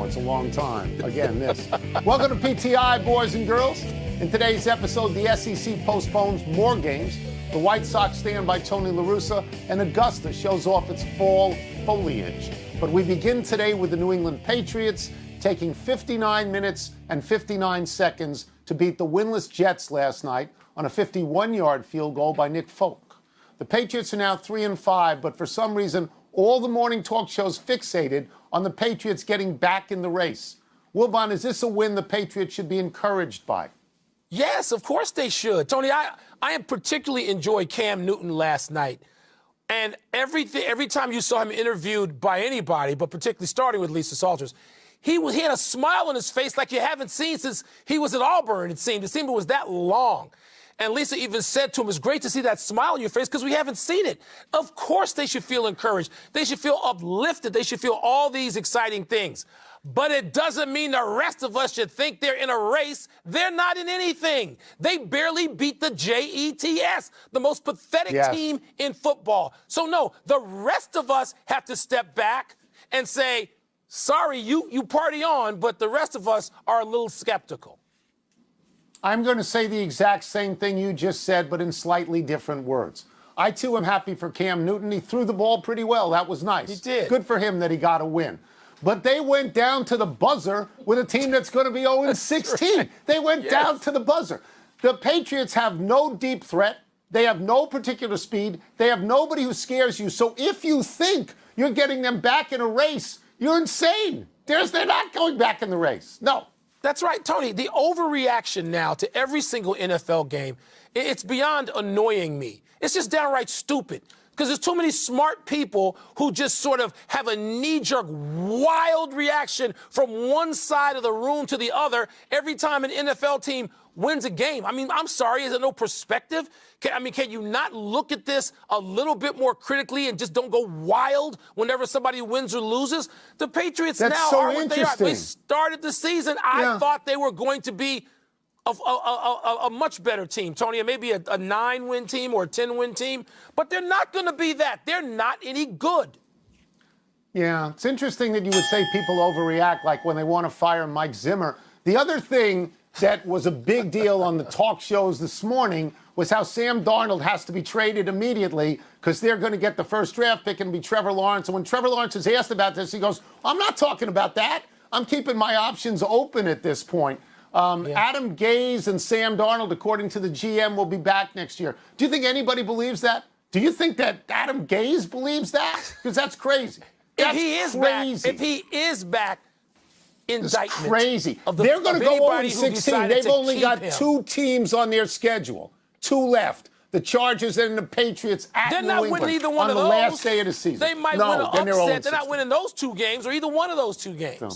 it's a long time. Again, this. Welcome to PTI, boys and girls. In today's episode, the SEC postpones more games. The White Sox stand by Tony La Russa, and Augusta shows off its fall foliage. But we begin today with the New England Patriots taking 59 minutes and 59 seconds to beat the winless Jets last night on a 51-yard field goal by Nick Folk. The Patriots are now 3-5, but for some reason, all the morning talk shows fixated on the Patriots getting back in the race. Wilbon, is this a win the Patriots should be encouraged by? Yes, of course they should. Tony, I particularly enjoyed Cam Newton last night. And every time you saw him interviewed by anybody, but particularly starting with Lisa Salters, he had a smile on his face like you haven't seen since he was at Auburn, it seemed. It seemed it was that long. And Lisa even said to him, it's great to see that smile on your face because we haven't seen it. Of course they should feel encouraged. They should feel uplifted. They should feel all these exciting things. But it doesn't mean the rest of us should think they're in a race. They're not in anything. They barely beat the Jets, the most pathetic team in football. So, no, the rest of us have to step back and say, sorry, you party on, but the rest of us are a little skeptical. I'm going to say the exact same thing you just said, but in slightly different words. I, too, am happy for Cam Newton. He threw the ball pretty well. That was nice. He did. Good for him that he got a win. But they went down to the buzzer with a team that's going to be 0-16. Right. They went down to the buzzer. The Patriots have no deep threat. They have no particular speed. They have nobody who scares you. So if you think you're getting them back in a race, you're insane. They're not going back in the race. No. That's right, Tony. The overreaction now to every single NFL game, it's beyond annoying me. It's just downright stupid because there's too many smart people who just sort of have a knee-jerk, wild reaction from one side of the room to the other every time an NFL team wins a game. I mean, I'm sorry, is there no perspective? Can you not look at this a little bit more critically and just don't go wild whenever somebody wins or loses? The Patriots are what they are. They started the season. I thought they were going to be a much better team, Tony, and maybe a 9-win team or a 10-win team, but they're not going to be that. They're not any good. Yeah, it's interesting that you would say people overreact like when they want to fire Mike Zimmer. The other thing that was a big deal on the talk shows this morning was how Sam Darnold has to be traded immediately because they're going to get the first draft pick and be Trevor Lawrence. And when Trevor Lawrence is asked about this, he goes, I'm not talking about that. I'm keeping my options open at this point. Adam Gase and Sam Darnold, according to the GM, will be back next year. Do you think anybody believes that? Do you think that Adam Gase believes that? Because that's crazy. If he is back, indictment. It's crazy. They're going to go 0-16. They've only got 2 teams on their schedule. 2 left. The Chargers and the Patriots at New England. They're not winning either one of those. On the last day of the season. They might win an upset. They're not winning those 2 games or either one of those 2 games. No.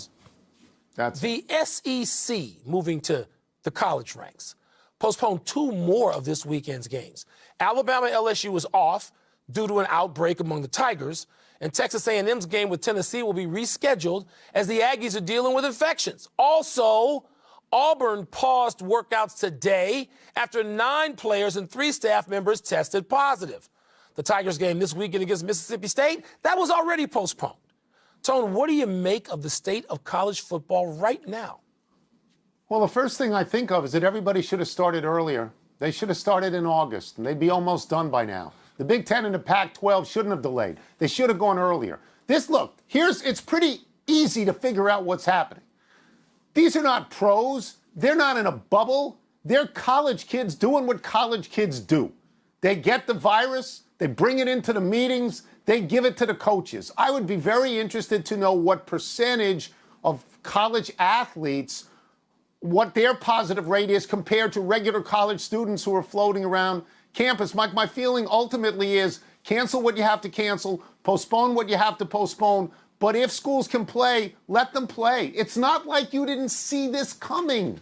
That's the SEC, moving to the college ranks, postponed 2 more of this weekend's games. Alabama LSU was off due to an outbreak among the Tigers, and Texas A&M's game with Tennessee will be rescheduled as the Aggies are dealing with infections. Also, Auburn paused workouts today after 9 players and 3 staff members tested positive. The Tigers game this weekend against Mississippi State, that was already postponed. Tone, what do you make of the state of college football right now? Well, the first thing I think of is that everybody should have started earlier. They should have started in August, and they'd be almost done by now. The Big Ten and the Pac-12 shouldn't have delayed. They should have gone earlier. It's pretty easy to figure out what's happening. These are not pros. They're not in a bubble. They're college kids doing what college kids do. They get the virus. They bring it into the meetings. They give it to the coaches. I would be very interested to know what percentage of college athletes, what their positive rate is compared to regular college students who are floating around campus. My feeling ultimately is cancel what you have to cancel, postpone what you have to postpone. But if schools can play, let them play. It's not like you didn't see this coming.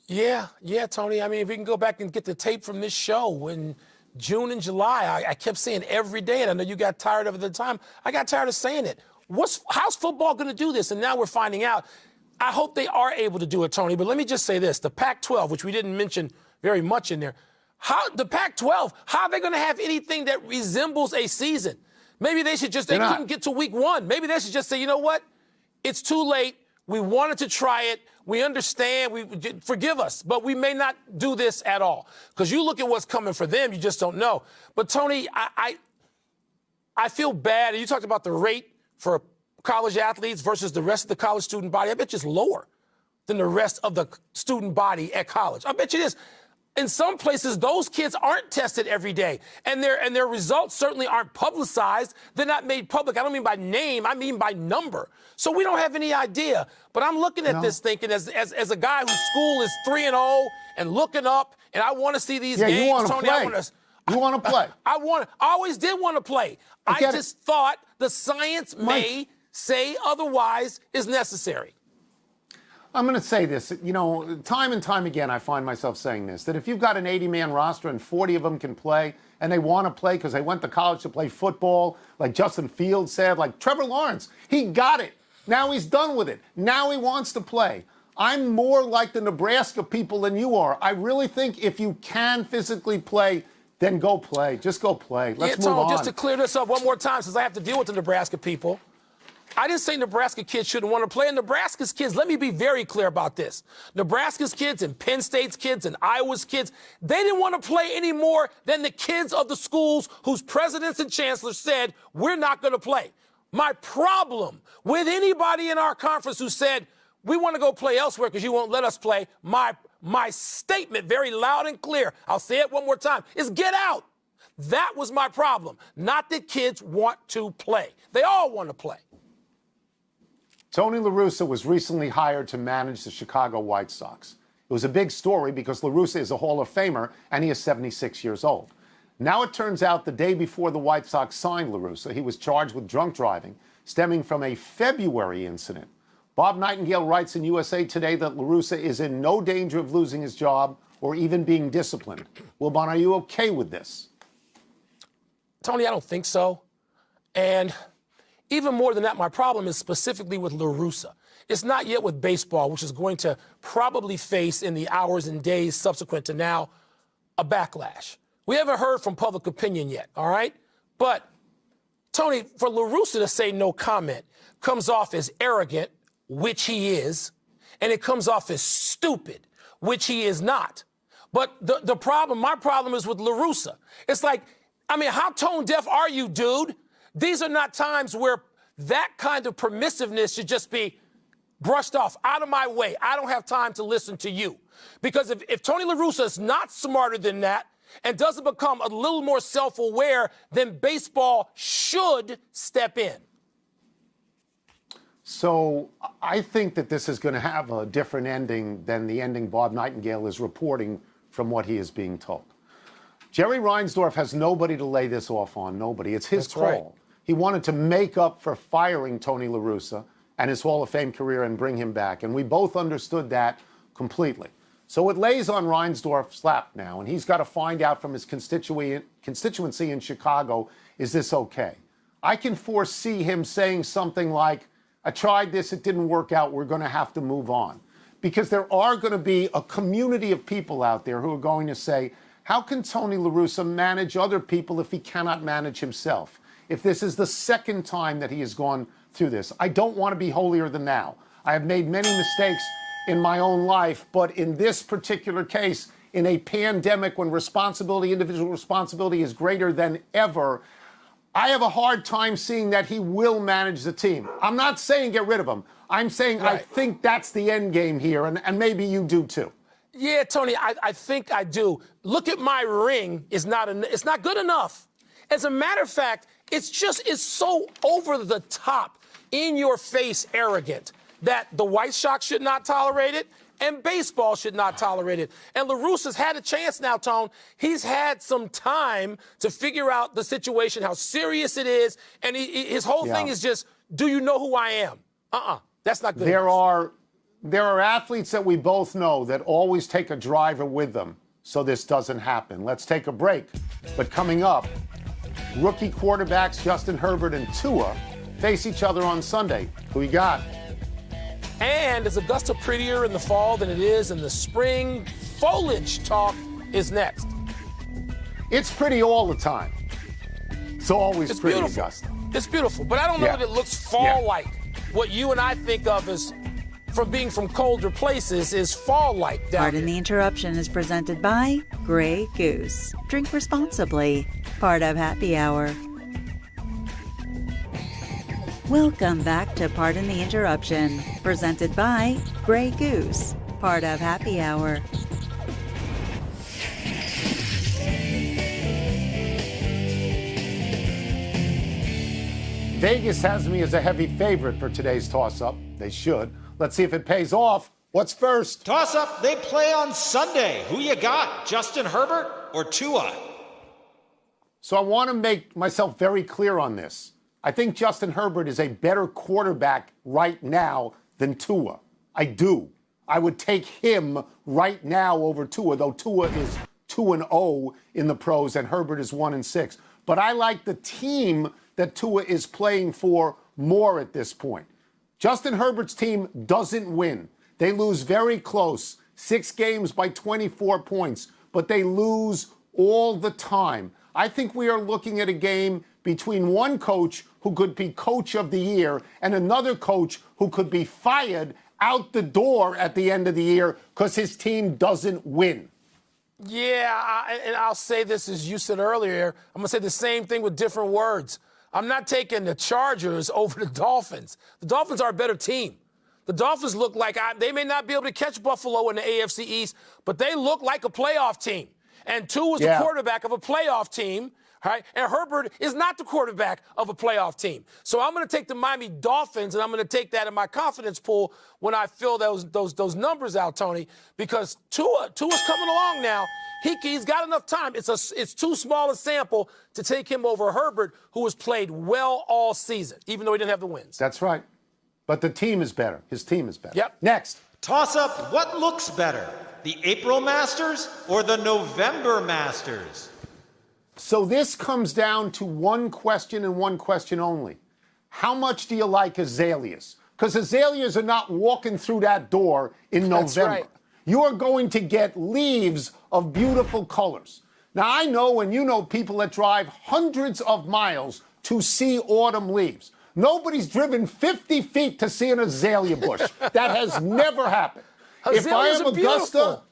Yeah, Tony. I mean, if we can go back and get the tape from this show in June and July, I kept saying every day, and I know you got tired of it at the time. I got tired of saying it. How's football going to do this? And now we're finding out. I hope they are able to do it, Tony. But let me just say this. The Pac-12, which we didn't mention very much in there, the Pac-12, how are they going to have anything that resembles a season? Maybe they should just, they couldn't get to week 1. Maybe they should just say, you know what? It's too late. We wanted to try it. We understand. Forgive us, but we may not do this at all. Because you look at what's coming for them, you just don't know. But, Tony, I feel bad. You talked about the rate for college athletes versus the rest of the college student body. I bet you it's lower than the rest of the student body at college. I bet you it is. In some places, those kids aren't tested every day, and their results certainly aren't publicized. They're not made public. I don't mean by name. I mean by number. So we don't have any idea. But I'm looking at this thinking, as a guy whose school is 3-0 and looking up, and I want to see these games. You want to Tony, play. You want to play. I always did want to play. I just thought the science may say otherwise is necessary. I'm going to say this, time and time again, I find myself saying this, that if you've got an 80-man roster and 40 of them can play, and they want to play because they went to college to play football, like Justin Fields said, like Trevor Lawrence, he got it. Now he's done with it. Now he wants to play. I'm more like the Nebraska people than you are. I really think if you can physically play, then go play. Just go play. Let's move on. Just to clear this up one more time, since I have to deal with the Nebraska people. I didn't say Nebraska kids shouldn't want to play. And Nebraska's kids, let me be very clear about this. Nebraska's kids and Penn State's kids and Iowa's kids, they didn't want to play any more than the kids of the schools whose presidents and chancellors said, we're not going to play. My problem with anybody in our conference who said, we want to go play elsewhere because you won't let us play, my statement, very loud and clear, I'll say it one more time, is get out. That was my problem. Not that kids want to play. They all want to play. Tony La Russa was recently hired to manage the Chicago White Sox. It was a big story because La Russa is a Hall of Famer and he is 76 years old. Now it turns out the day before the White Sox signed La Russa, he was charged with drunk driving stemming from a February incident. Bob Nightingale writes in USA Today that La Russa is in no danger of losing his job or even being disciplined. Wilbon, are you okay with this? Tony, I don't think so. And even more than that, my problem is specifically with La Russa. It's not yet with baseball, which is going to probably face in the hours and days subsequent to now a backlash. We haven't heard from public opinion yet, all right? But, Tony, for La Russa to say no comment comes off as arrogant, which he is, and it comes off as stupid, which he is not. But my problem is with La Russa. It's like, how tone deaf are you, dude? These are not times where that kind of permissiveness should just be brushed off, out of my way. I don't have time to listen to you. Because if Tony La Russa is not smarter than that and doesn't become a little more self-aware, then baseball should step in. So I think that this is going to have a different ending than the ending Bob Nightingale is reporting from what he is being told. Jerry Reinsdorf has nobody to lay this off on, nobody. It's his call. Right. He wanted to make up for firing Tony La Russa and his Hall of Fame career and bring him back. And we both understood that completely. So it lays on Reinsdorf's lap now, and he's got to find out from his constituency in Chicago, is this okay? I can foresee him saying something like, I tried this, it didn't work out, we're going to have to move on. Because there are going to be a community of people out there who are going to say, how can Tony La Russa manage other people if he cannot manage himself? If this is the second time that he has gone through this. I don't want to be holier than thou. I have made many mistakes in my own life, but in this particular case, in a pandemic when individual responsibility is greater than ever, I have a hard time seeing that he will manage the team. I'm not saying get rid of him. I'm saying right. I think that's the end game here, and maybe you do too. Yeah, Tony, I think I do. Look at my ring. It's not good enough. As a matter of fact, it's so over the top, in your face arrogant that the White Sox should not tolerate it and baseball should not tolerate it. And La Russa's had a chance now, Tone. He's had some time to figure out the situation, how serious it is. And his whole thing is just, do you know who I am? That's not good enough. There are athletes that we both know that always take a driver with them so this doesn't happen. Let's take a break. But coming up, rookie quarterbacks Justin Herbert and Tua face each other on Sunday. Who you got? And is Augusta prettier in the fall than it is in the spring? Foliage talk is next. It's pretty all the time. It's always pretty, beautiful. Augusta. It's beautiful, but I don't know that it looks fall-like. What you and I think of as from being from colder places is fall-like down Pardon here. the Interruption is presented by Grey Goose. Drink responsibly. Part of Happy Hour. Welcome back to Pardon the Interruption, presented by Grey Goose. Part of Happy Hour. Vegas has me as a heavy favorite for today's toss-up. They should. Let's see if it pays off. What's first? Toss-up, they play on Sunday. Who you got, Justin Herbert or Tua? So I want to make myself very clear on this. I think Justin Herbert is a better quarterback right now than Tua. I do. I would take him right now over Tua, though Tua is 2-0 in the pros and Herbert is 1-6. But I like the team that Tua is playing for more at this point. Justin Herbert's team doesn't win. They lose very close, 6 games by 24 points, but they lose all the time. I think we are looking at a game between one coach who could be coach of the year and another coach who could be fired out the door at the end of the year because his team doesn't win. Yeah, and I'll say this as you said earlier. I'm going to say the same thing with different words. I'm not taking the Chargers over the Dolphins. The Dolphins are a better team. The Dolphins look like they may not be able to catch Buffalo in the AFC East, but they look like a playoff team. And Tua is the quarterback of a playoff team, right? And Herbert is not the quarterback of a playoff team. So I'm going to take the Miami Dolphins, and I'm going to take that in my confidence pool when I fill those numbers out, Tony, because Tua's coming along now. He's got enough time. It's too small a sample to take him over Herbert, who has played well all season, even though he didn't have the wins. That's right. But the team is better. His team is better. Yep. Next. Toss-up, what looks better, the April Masters or the November Masters? So this comes down to one question and one question only. How much do you like azaleas? Because azaleas are not walking through that door in November. That's right. You are going to get leaves of beautiful colors. Now, I know and you know people that drive hundreds of miles to see autumn leaves. Nobody's driven 50 feet to see an azalea bush. That has never happened. Azaleas If I am are Augusta, beautiful.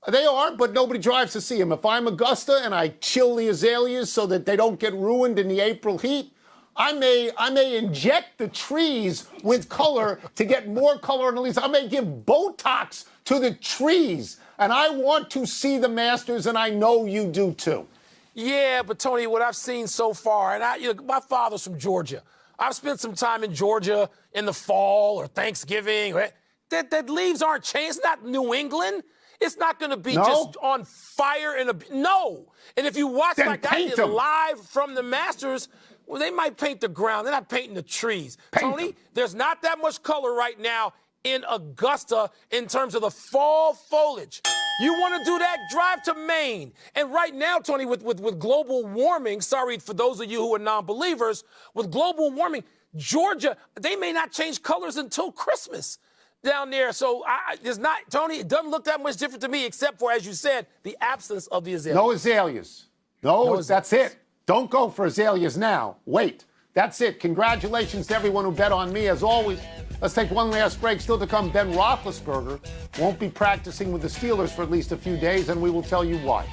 they are, but nobody drives to see them. If I'm Augusta and I chill the azaleas so that they don't get ruined in the April heat, I may inject the trees with color to get more color on the leaves. I may give Botox to the trees. And I want to see the Masters, and I know you do too. Yeah, but Tony, what I've seen so far, and my father's from Georgia. I've spent some time in Georgia in the fall or Thanksgiving. Right? That leaves aren't changed. It's not New England. It's not going to be just on fire no. And if you watch Then like I did live from the Masters, well, they might paint the ground. They're not painting the trees. Tony, there's not that much color right now in Augusta in terms of the fall foliage. You want to do that? Drive to Maine. And right now, Tony, with global warming, sorry for those of you who are non-believers, with global warming, Georgia, they may not change colors until Christmas down there. So there's not, Tony, it doesn't look that much different to me except for, as you said, the absence of the azaleas. No azaleas. No, that's it. Don't go for azaleas now. Wait. That's it. Congratulations to everyone who bet on me, as always. Let's take one last break. Still to come, Ben Roethlisberger won't be practicing with the Steelers for at least a few days, and we will tell you why.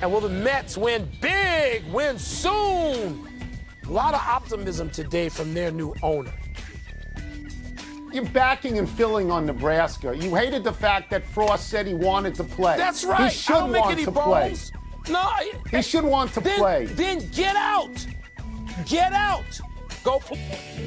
And will the Mets win big, win soon? A lot of optimism today from their new owner. You're backing and filling on Nebraska. You hated the fact that Frost said he wanted to play. That's right. He should want to play. No. He should want to play. Then get out. Get out. Go play.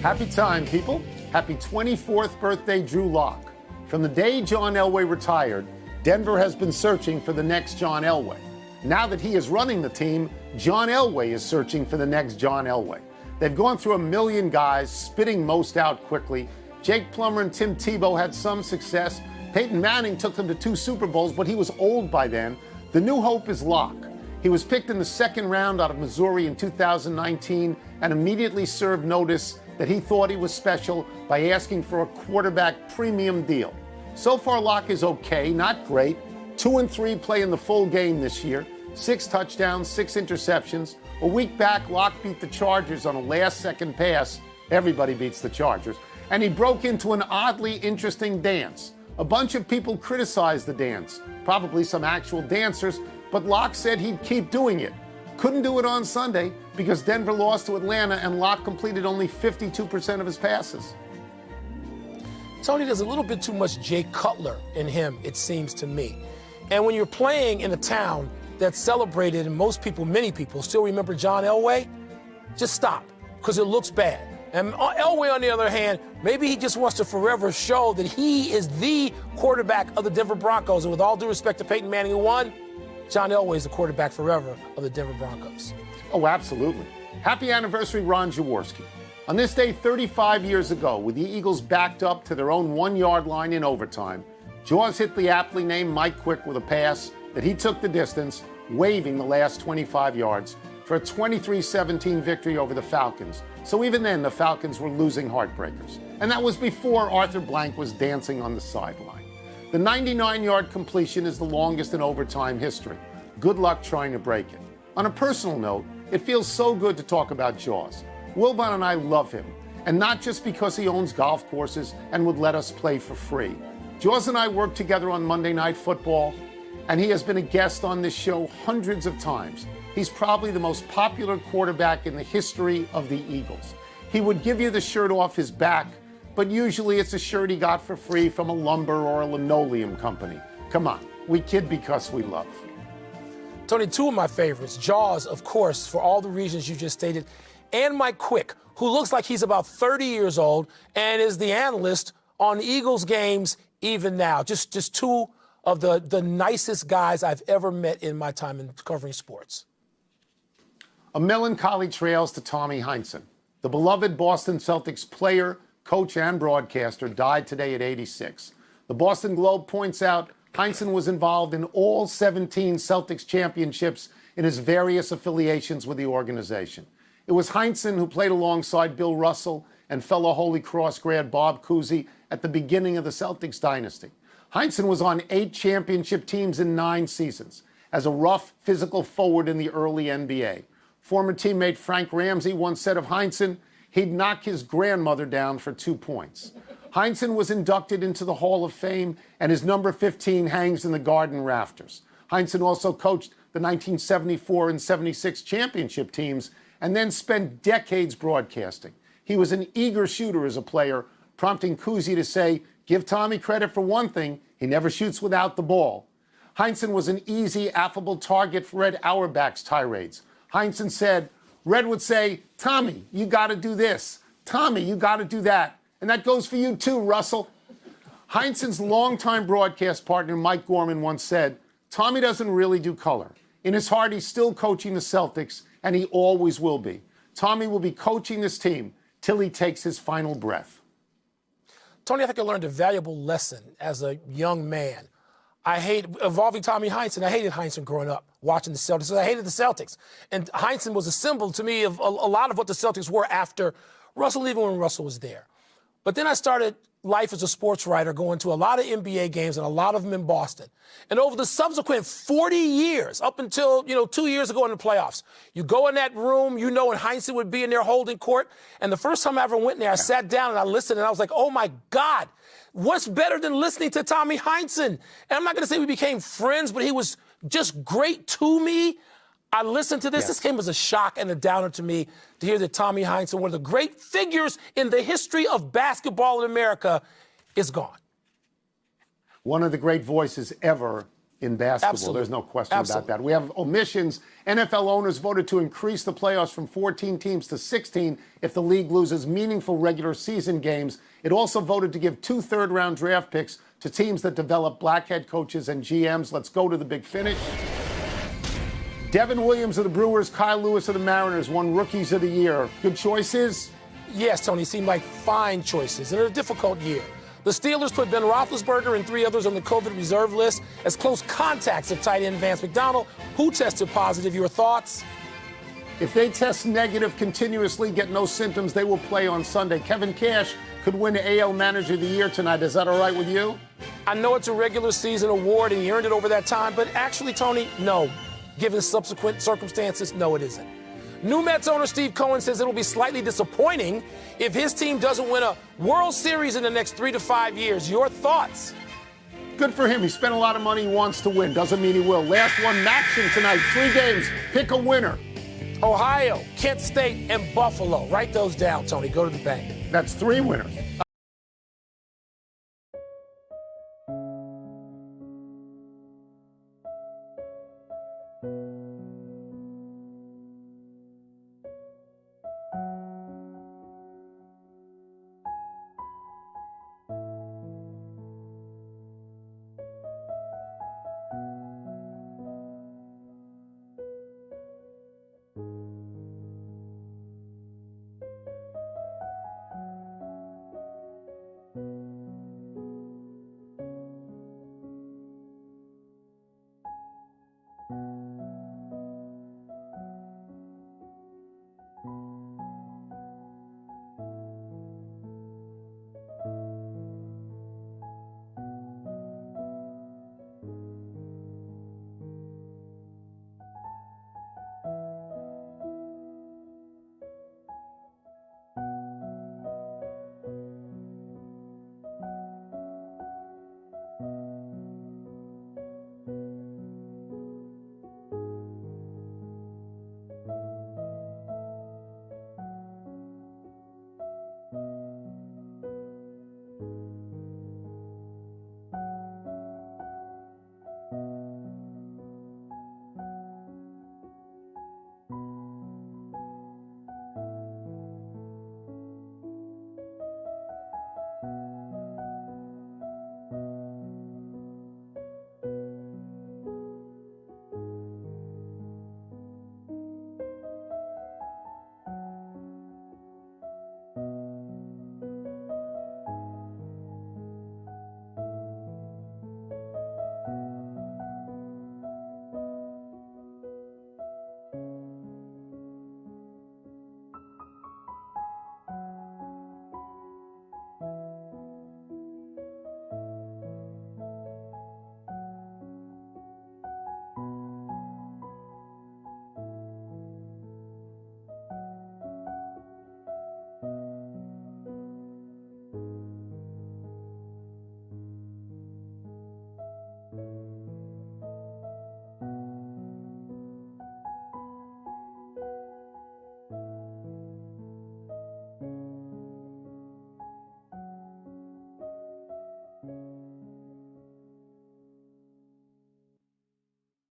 Happy time, people. Happy 24th birthday, Drew Lock. From the day John Elway retired, Denver has been searching for the next John Elway. Now that he is running the team, John Elway is searching for the next John Elway. They've gone through 1 million guys, spitting most out quickly. Jake Plummer and Tim Tebow had some success. Peyton Manning took them to 2 Super Bowls, but he was old by then. The new hope is Lock. He was picked in the 2nd round out of Missouri in 2019 and immediately served notice that he thought he was special by asking for a quarterback premium deal. So far, Lock is okay, not great. 2-3 play in the full game this year. 6 touchdowns, 6 interceptions. A week back, Lock beat the Chargers on a last-second pass. Everybody beats the Chargers. and he broke into an oddly interesting dance. A bunch of people criticized the dance, probably some actual dancers, but Locke said he'd keep doing it. Couldn't do it on Sunday because Denver lost to Atlanta and Locke completed only 52% of his passes. Tony, there's a little bit too much Jay Cutler in him, it seems to me. And when you're playing in a town that's celebrated, and many people still remember John Elway, just stop, because it looks bad. And Elway, on the other hand, maybe he just wants to forever show that he is the quarterback of the Denver Broncos. And with all due respect to Peyton Manning, who won, John Elway is the quarterback forever of the Denver Broncos. Oh, absolutely. Happy anniversary, Ron Jaworski. On this day 35 years ago, with the Eagles backed up to their own 1-yard line in overtime, Jaws hit the aptly named Mike Quick with a pass that he took the distance, waving the last 25 yards for a 23-17 victory over the Falcons. So even then, the Falcons were losing heartbreakers. And that was before Arthur Blank was dancing on the sideline. The 99-yard completion is the longest in overtime history. Good luck trying to break it. On a personal note, it feels so good to talk about Jaws. Wilbon and I love him, and not just because he owns golf courses and would let us play for free. Jaws and I work together on Monday Night Football, and he has been a guest on this show hundreds of times. He's probably the most popular quarterback in the history of the Eagles. He would give you the shirt off his back, but usually it's a shirt he got for free from a lumber or a linoleum company. Come on, we kid because we love. Tony, two of my favorites, Jaws, of course, for all the reasons you just stated, and Mike Quick, who looks like he's about 30 years old and is the analyst on Eagles games even now. Just two of the nicest guys I've ever met in my time in covering sports. A melancholy trails to Tommy Heinsohn. The beloved Boston Celtics player, coach, and broadcaster died today at 86. The Boston Globe points out Heinsohn was involved in all 17 Celtics championships in his various affiliations with the organization. It was Heinsohn who played alongside Bill Russell and fellow Holy Cross grad Bob Cousy at the beginning of the Celtics dynasty. Heinsohn was on 8 championship teams in 9 seasons as a rough, physical forward in the early NBA. Former teammate Frank Ramsey once said of Heinsohn, he'd knock his grandmother down for 2 points. Heinsohn was inducted into the Hall of Fame, and his number 15 hangs in the Garden rafters. Heinsohn also coached the 1974 and 76 championship teams and then spent decades broadcasting. He was an eager shooter as a player, prompting Cousy to say, give Tommy credit for one thing, he never shoots without the ball. Heinsohn was an easy, affable target for Red Auerbach's tirades. Heinsohn said, Red would say, Tommy, you got to do this. Tommy, you got to do that. And that goes for you too, Russell. Heinsohn's longtime broadcast partner, Mike Gorman, once said, Tommy doesn't really do color. In his heart, he's still coaching the Celtics, and he always will be. Tommy will be coaching this team till he takes his final breath. Tony, I think I learned a valuable lesson as a young man. I hate involving Tommy Heinsohn. I hated Heinsohn growing up, watching the Celtics. I hated the Celtics. And Heinsohn was a symbol to me of a lot of what the Celtics were after Russell, even when Russell was there. But then I started life as a sports writer, going to a lot of NBA games and a lot of them in Boston. And over the subsequent 40 years, up until, 2 years ago in the playoffs, you go in that room, and Heinsohn would be in there holding court. And the first time I ever went in there, I sat down and I listened and I was like, oh my God, what's better than listening to Tommy Heinsohn? And I'm not going to say we became friends, but he was just great to me. I listened to this. Yes. This came as a shock and a downer to me to hear that Tommy Heinsohn, one of the great figures in the history of basketball in America, is gone. One of the great voices ever in basketball. Absolutely. There's no question about that. We have omissions. NFL owners voted to increase the playoffs from 14 teams to 16 if the league loses meaningful regular season games. It also voted to give 2 third-round draft picks to teams that develop black head coaches and GMs. Let's go to the big finish. Devin Williams of the Brewers, Kyle Lewis of the Mariners won Rookies of the Year. Good choices? Yes, Tony, seemed like fine choices in a difficult year. The Steelers put Ben Roethlisberger and 3 others on the COVID reserve list as close contacts of tight end Vance McDonald, who tested positive. Your thoughts? If they test negative continuously, get no symptoms, they will play on Sunday. Kevin Cash could win the AL Manager of the Year tonight. Is that all right with you? I know it's a regular season award and he earned it over that time, but actually, Tony, no. Given subsequent circumstances, no, it isn't. New Mets owner Steve Cohen says it'll be slightly disappointing if his team doesn't win a World Series in the next 3 to 5 years. Your thoughts? Good for him. He spent a lot of money. He wants to win. Doesn't mean he will. Last one, matching tonight. 3 games. Pick a winner. Ohio, Kent State, and Buffalo. Write those down, Tony. Go to the bank. That's 3 winners.